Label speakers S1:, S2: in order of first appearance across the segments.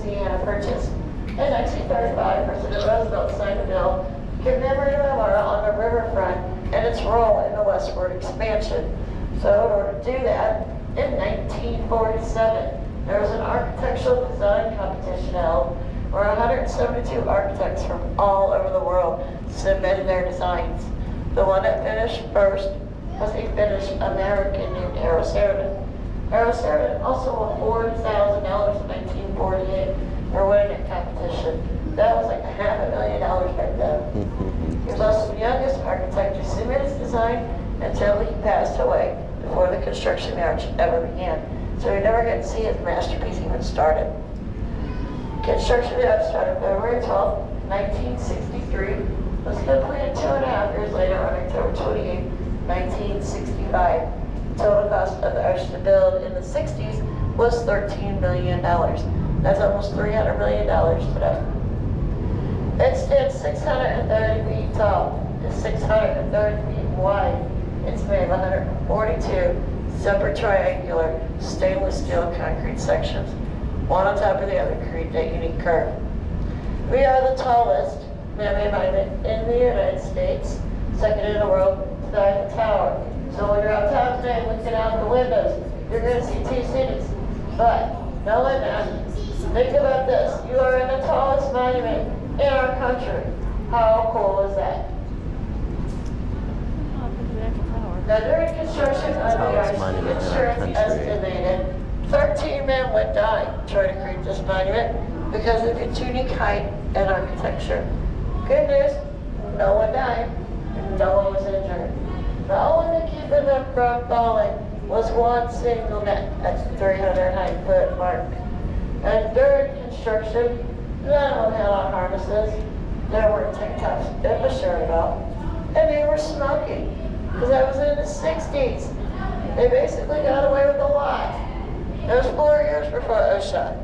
S1: Louisiana purchased. In 1935, President Roosevelt signed a bill commemorating the memorial on the riverfront and its role in the westward expansion. So in order to do that, in 1947, there was an architectural design competition held where 172 architects from all over the world submitted their designs. The one that finished first was a Finnish American named Eero Saarinen. Eero Saarinen also won $40,000 in 1948 for winning that competition. That was like $500,000 back then. He was also the youngest architect to submit his design until he passed away before the construction march ever began. So we never got to see his masterpiece even started. Construction started February 12, 1963, was completed 2.5 years later on October 28, 1965. The total cost of the arch to build in the 60s was $13 million. That's almost $300 million today. It stands 630 feet tall, is 630 feet wide. It's made of 142 separate triangular stainless steel concrete sections, one on top of the other, create that unique curve. We are the tallest man-made monument in the United States, second in the world to the Eiffel Tower. So when you're out top today looking out the windows, you're going to see two cities. But, no in that, think about this. You are in the tallest monument in our country. How cool is that? Now during construction of the arch, insurance estimated 13 men would die trying to create this monument because of its unique height and architecture. Good news, no one died, and no one was injured. The only thing keeping them from falling was one single net at the 309 foot mark. And during construction, none of them had on harnesses. There were tank tops and a shirt belt, and they were smoking. Because that was in the 60s. They basically got away with a lot. It was 4 years before OSHA.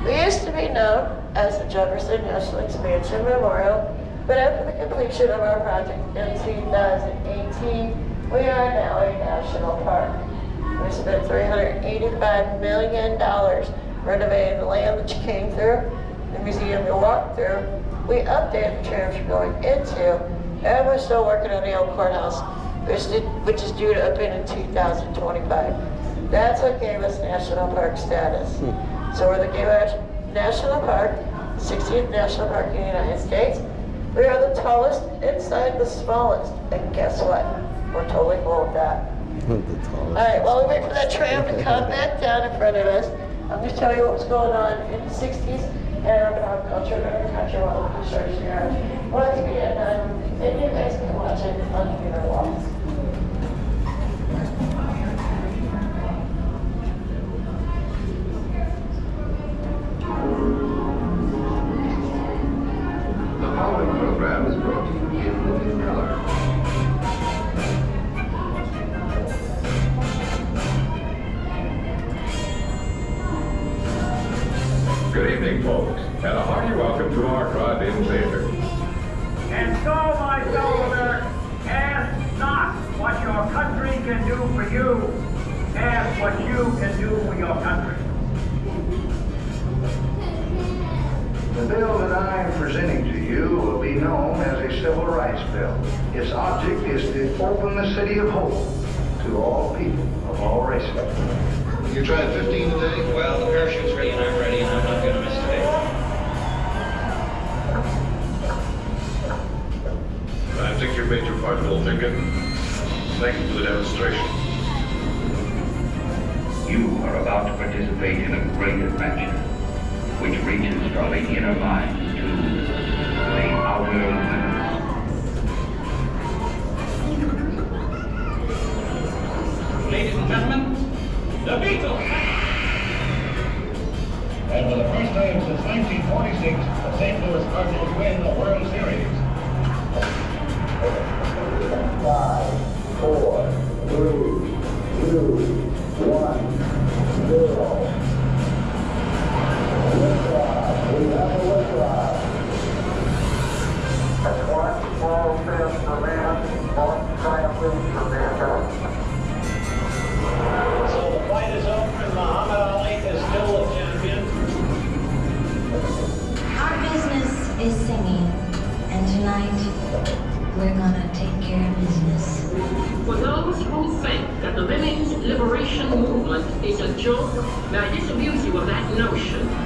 S1: We used to be known as the Jefferson National Expansion Memorial, but after the completion of our project in 2018, we are now a national park. We spent $385 million renovating the land that you came through, the museum you walked through. We updated the trams you're going into, and we're still working on the old courthouse, which is due to open in 2025. That's what gave us national park status. So we're the Game National Park, 60th National Park in the United States. We are the tallest inside the smallest. And guess what? We're totally cool with that. All right, while we wait for that tram to come back down in front of us, I'm going to tell you what was going on in the 60s in urban agriculture and agriculture while the construction yard. Once we get done, and you guys can watch it on your walls.
S2: The following program is brought to you in living color. Good evening, folks, and a hearty welcome to our drive-in theater.
S3: And so, my fellow Americans, ask not what your country can do for you. Ask what you can do for your country.
S4: The bill that I am presenting to you will be known as a civil rights bill. Its object is to open the city of hope to all people of all races.
S5: You tried 15 today?
S6: Well, the parachute's ready and I'm ready and I'm not gonna miss today.
S5: I think you made your part, little thinking. Thank you for the demonstration.
S7: You are about to participate in a great adventure, which reaches from the inner mind to the outer limits.
S3: Ladies and gentlemen, the Beatles!
S8: And for the first time since 1946, the St. Louis Cardinals win the World Series.
S4: 5, 4, 3, 2, 1, 0. Liftoff. We have a liftoff. That's one small step for man, one giant leap for mankind.
S8: So the fight is over and Muhammad Ali is still the champion.
S9: We're gonna take care of business.
S10: For those who think that the women's liberation movement is a joke, may I disabuse you of that notion.